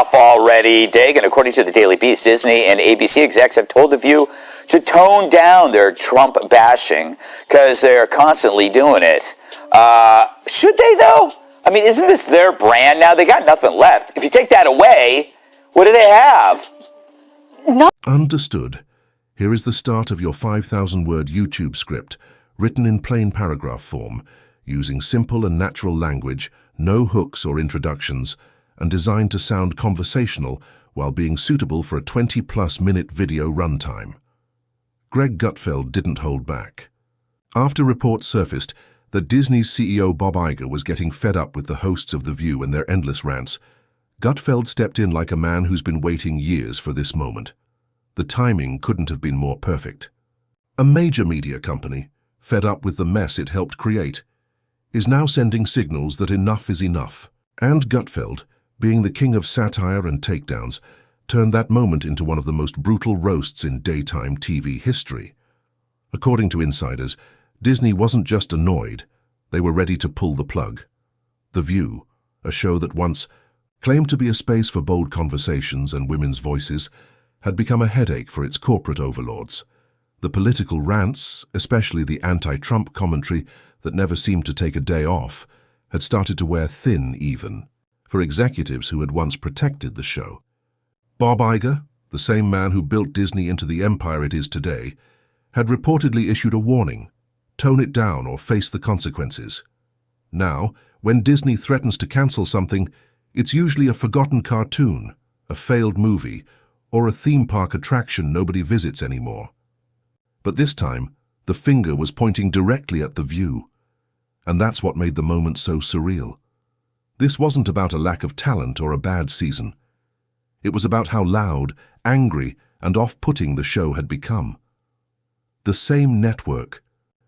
enough already, Dagan. According to the Daily Beast, Disney and ABC execs have told The View to tone down their Trump bashing because they are constantly doing it. Should they, though? I mean, isn't this their brand now? They got nothing left. If you take that away, what do they have? Understood. Here is the start of your 5,000-word YouTube script, written in plain paragraph form, using simple and natural language, no hooks or introductions, and designed to sound conversational while being suitable for a 20-plus minute video runtime. Greg Gutfeld didn't hold back. After reports surfaced that Disney's CEO Bob Iger was getting fed up with the hosts of The View and their endless rants, Gutfeld stepped in like a man who's been waiting years for this moment. The timing couldn't have been more perfect. A major media company, fed up with the mess it helped create, is now sending signals that enough is enough. And Gutfeld, being the king of satire and takedowns, turned that moment into one of the most brutal roasts in daytime TV history. According to insiders, Disney wasn't just annoyed, they were ready to pull the plug. The View, a show that once claimed to be a space for bold conversations and women's voices, had become a headache for its corporate overlords. The political rants, especially the anti-Trump commentary that never seemed to take a day off, had started to wear thin even for executives who had once protected the show. Bob Iger, the same man who built Disney into the empire it is today, had reportedly issued a warning: tone it down or face the consequences. Now, when Disney threatens to cancel something, it's usually a forgotten cartoon, a failed movie, or a theme park attraction nobody visits anymore. But this time, the finger was pointing directly at The View. And that's what made the moment so surreal. This wasn't about a lack of talent or a bad season. It was about how loud, angry, and off-putting the show had become. The same network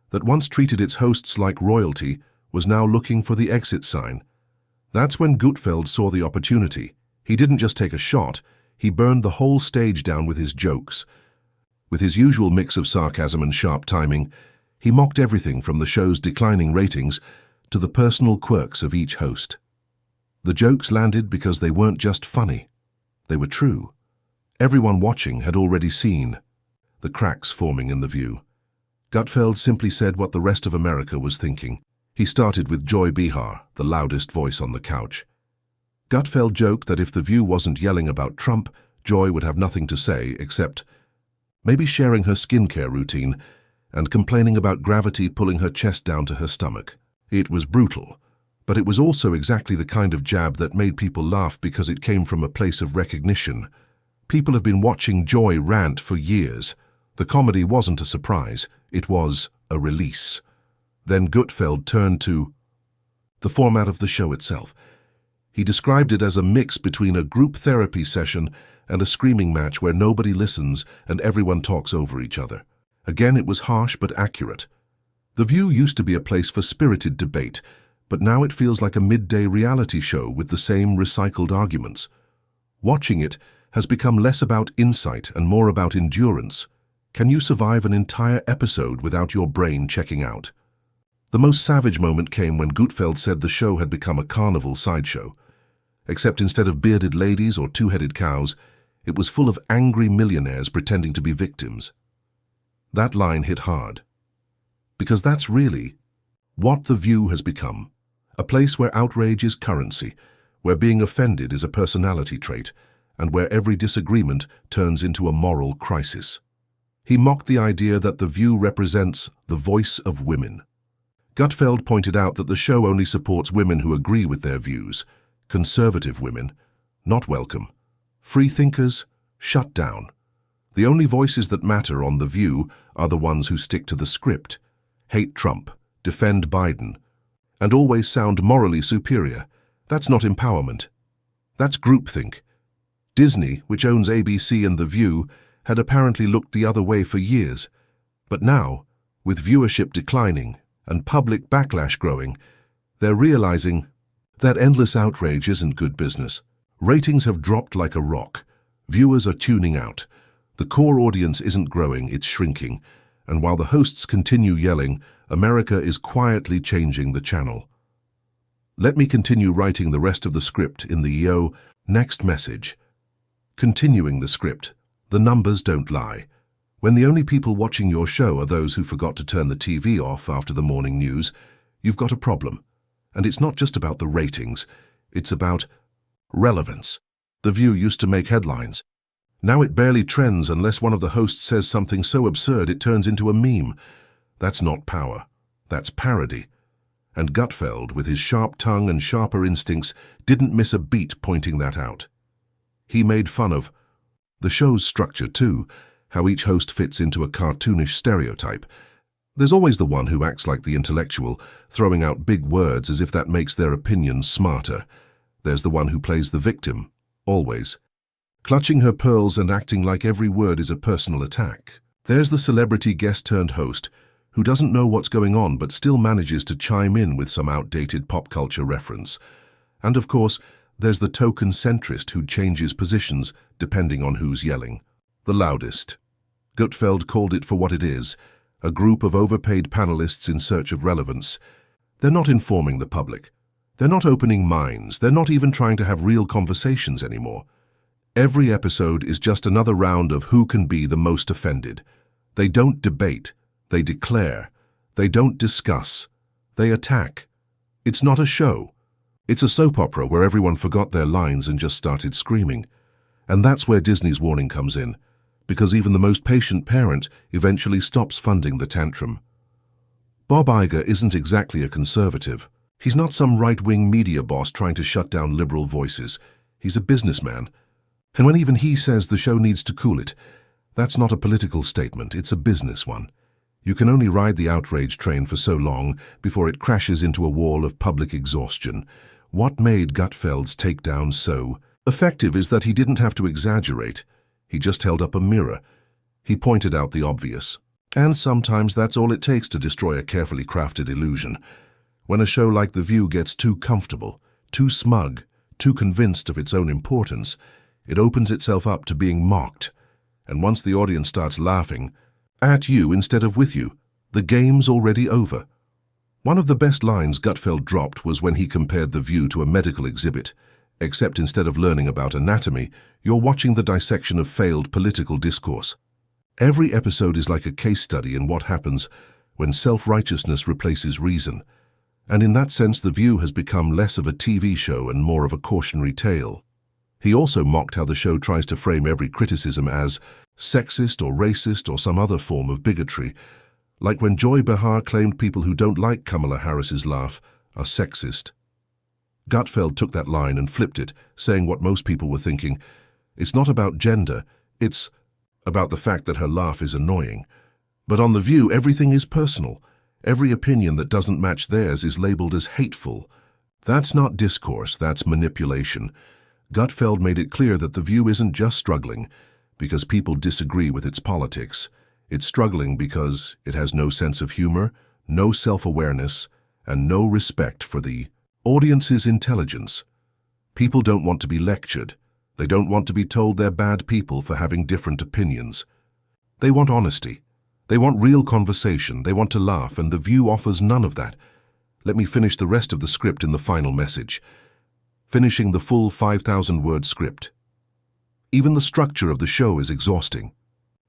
that once treated its hosts like royalty was now looking for the exit sign. That's when Gutfeld saw the opportunity. He didn't just take a shot, he burned the whole stage down with his jokes. With his usual mix of sarcasm and sharp timing, he mocked everything from the show's declining ratings to the personal quirks of each host. The jokes landed because they weren't just funny. They were true. Everyone watching had already seen the cracks forming in The View. Gutfeld simply said what the rest of America was thinking. He started with Joy Behar, the loudest voice on the couch. Gutfeld joked that if The View wasn't yelling about Trump, Joy would have nothing to say except maybe sharing her skincare routine and complaining about gravity pulling her chest down to her stomach. It was brutal, but it was also exactly the kind of jab that made people laugh because it came from a place of recognition. People have been watching Joy rant for years. The comedy wasn't a surprise, it was a release. Then Gutfeld turned to the format of the show itself. He described it as a mix between a group therapy session and a screaming match where nobody listens and everyone talks over each other. Again, it was harsh but accurate. The View used to be a place for spirited debate, but now it feels like a midday reality show with the same recycled arguments. Watching it has become less about insight and more about endurance. Can you survive an entire episode without your brain checking out? The most savage moment came when Gutfeld said the show had become a carnival sideshow. Except instead of bearded ladies or two-headed cows, it was full of angry millionaires pretending to be victims. That line hit hard. Because that's really what The View has become. A place where outrage is currency, where being offended is a personality trait, and where every disagreement turns into a moral crisis. He mocked the idea that The View represents the voice of women. Gutfeld pointed out that the show only supports women who agree with their views. Conservative women, not welcome. Free thinkers, shut down. The only voices that matter on The View are the ones who stick to the script, hate Trump, defend Biden, and always sound morally superior. That's not empowerment. That's groupthink. Disney, which owns ABC and The View, had apparently looked the other way for years. But now, with viewership declining and public backlash growing, they're realizing that endless outrage isn't good business. Ratings have dropped like a rock. Viewers are tuning out. The core audience isn't growing, it's shrinking. And while the hosts continue yelling, America is quietly changing the channel. Let me continue writing the rest of the script in the next message. Continuing the script. The numbers don't lie. When the only people watching your show are those who forgot to turn the TV off after the morning news, you've got a problem. And it's not just about the ratings, it's about relevance. The View used to make headlines. Now it barely trends unless one of the hosts says something so absurd it turns into a meme. That's not power. That's parody. And Gutfeld, with his sharp tongue and sharper instincts, didn't miss a beat pointing that out. He made fun of the show's structure too, how each host fits into a cartoonish stereotype. There's always the one who acts like the intellectual, throwing out big words as if that makes their opinions smarter. There's the one who plays the victim, always, clutching her pearls and acting like every word is a personal attack. There's the celebrity guest-turned-host, who doesn't know what's going on but still manages to chime in with some outdated pop culture reference. And of course, there's the token centrist who changes positions depending on who's yelling. The loudest. Gutfeld called it for what it is, a group of overpaid panelists in search of relevance. They're not informing the public. They're not opening minds. They're not even trying to have real conversations anymore. Every episode is just another round of who can be the most offended. They don't debate. They declare. They don't discuss. They attack. It's not a show. It's a soap opera where everyone forgot their lines and just started screaming. And that's where Disney's warning comes in, because even the most patient parent eventually stops funding the tantrum. Bob Iger isn't exactly a conservative. He's not some right-wing media boss trying to shut down liberal voices. He's a businessman. And when even he says the show needs to cool it, that's not a political statement, it's a business one. You can only ride the outrage train for so long before it crashes into a wall of public exhaustion. What made Gutfeld's takedown so effective is that he didn't have to exaggerate. He just held up a mirror. He pointed out the obvious. And sometimes that's all it takes to destroy a carefully crafted illusion. When a show like The View gets too comfortable, too smug, too convinced of its own importance, it opens itself up to being mocked. And once the audience starts laughing, at you instead of with you, the game's already over. One of the best lines Gutfeld dropped was when he compared The View to a medical exhibit, except instead of learning about anatomy, you're watching the dissection of failed political discourse. Every episode is like a case study in what happens when self-righteousness replaces reason. And in that sense, The View has become less of a TV show and more of a cautionary tale. He also mocked how the show tries to frame every criticism as sexist or racist or some other form of bigotry, like when Joy Behar claimed people who don't like Kamala Harris's laugh are sexist. Gutfeld took that line and flipped it, saying what most people were thinking. It's not about gender, it's about the fact that her laugh is annoying. But on The View, everything is personal. Every opinion that doesn't match theirs is labeled as hateful. That's not discourse, that's manipulation. Gutfeld made it clear that The View isn't just struggling because people disagree with its politics. It's struggling because it has no sense of humor, no self-awareness, and no respect for the audience's intelligence. People don't want to be lectured. They don't want to be told they're bad people for having different opinions. They want honesty. They want real conversation. They want to laugh, and The View offers none of that. Let me finish the rest of the script in the final message. Finishing the full 5,000-word script. Even the structure of the show is exhausting.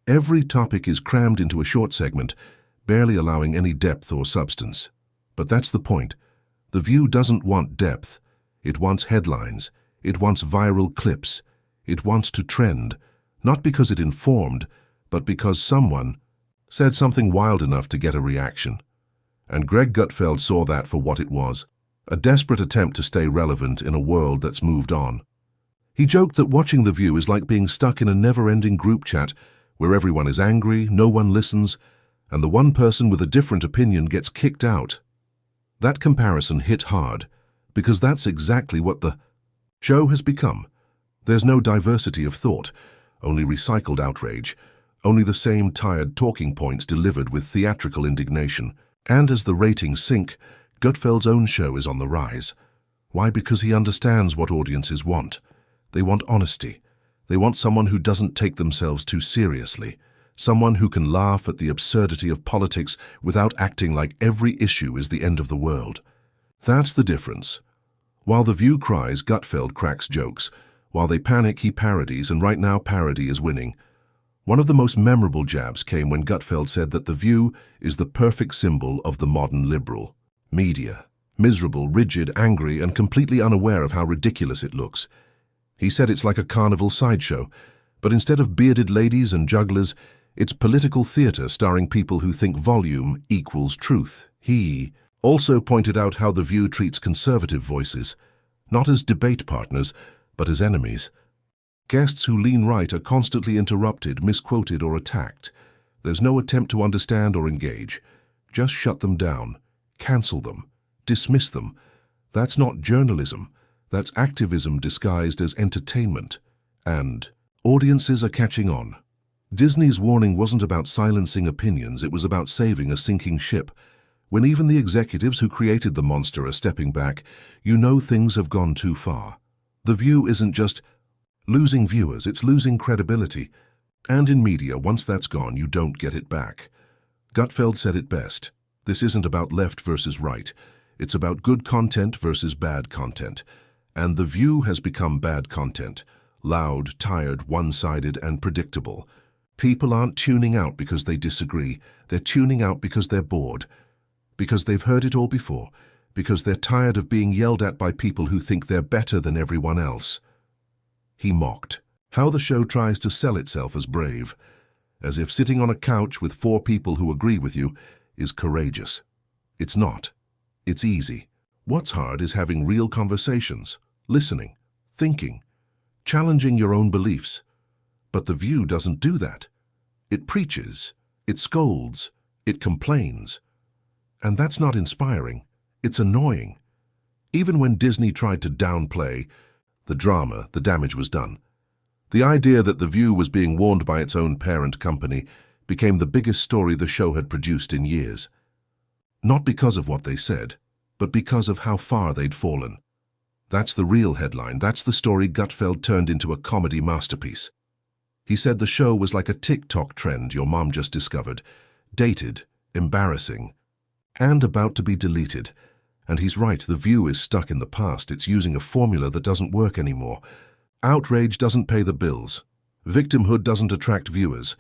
Every topic is crammed into a short segment, barely allowing any depth or substance. But that's the point. The View doesn't want depth. It wants headlines. It wants viral clips. It wants to trend, not because it informed, but because someone said something wild enough to get a reaction. And Greg Gutfeld saw that for what it was, a desperate attempt to stay relevant in a world that's moved on. He joked that watching The View is like being stuck in a never-ending group chat where everyone is angry, no one listens, and the one person with a different opinion gets kicked out. That comparison hit hard, because that's exactly what the show has become. There's no diversity of thought, only recycled outrage, only the same tired talking points delivered with theatrical indignation. And as the ratings sink, Gutfeld's own show is on the rise. Why? Because he understands what audiences want. They want honesty. They want someone who doesn't take themselves too seriously, someone who can laugh at the absurdity of politics without acting like every issue is the end of the world. That's the difference. While The View cries, Gutfeld cracks jokes. While they panic, he parodies, and right now parody is winning. One of the most memorable jabs came when Gutfeld said that The View is the perfect symbol of the modern liberal media. Miserable, rigid, angry, and completely unaware of how ridiculous it looks. He said it's like a carnival sideshow, but instead of bearded ladies and jugglers, it's political theater starring people who think volume equals truth. He also pointed out how The View treats conservative voices, not as debate partners, but as enemies. Guests who lean right are constantly interrupted, misquoted, or attacked. There's no attempt to understand or engage. Just shut them down, cancel them, dismiss them. That's not journalism. That's activism disguised as entertainment. And audiences are catching on. Disney's warning wasn't about silencing opinions, it was about saving a sinking ship. When even the executives who created the monster are stepping back, you know things have gone too far. The View isn't just losing viewers, it's losing credibility. And in media, once that's gone, you don't get it back. Gutfeld said it best. This isn't about left versus right. It's about good content versus bad content. And The View has become bad content. Loud, tired, one-sided, and predictable. People aren't tuning out because they disagree. They're tuning out because they're bored. Because they've heard it all before. Because they're tired of being yelled at by people who think they're better than everyone else. He mocked how the show tries to sell itself as brave, as if sitting on a couch with 4 people who agree with you is courageous. It's not. It's easy. What's hard is having real conversations, listening, thinking, challenging your own beliefs. But The View doesn't do that. It preaches, it scolds, it complains. And that's not inspiring. It's annoying. Even when Disney tried to downplay the drama, the damage was done. The idea that The View was being warned by its own parent company became the biggest story the show had produced in years. Not because of what they said, but because of how far they'd fallen. That's the real headline. That's the story Gutfeld turned into a comedy masterpiece. He said the show was like a TikTok trend your mom just discovered, dated, embarrassing, and about to be deleted. And he's right, The View is stuck in the past. It's using a formula that doesn't work anymore. Outrage doesn't pay the bills. Victimhood doesn't attract viewers.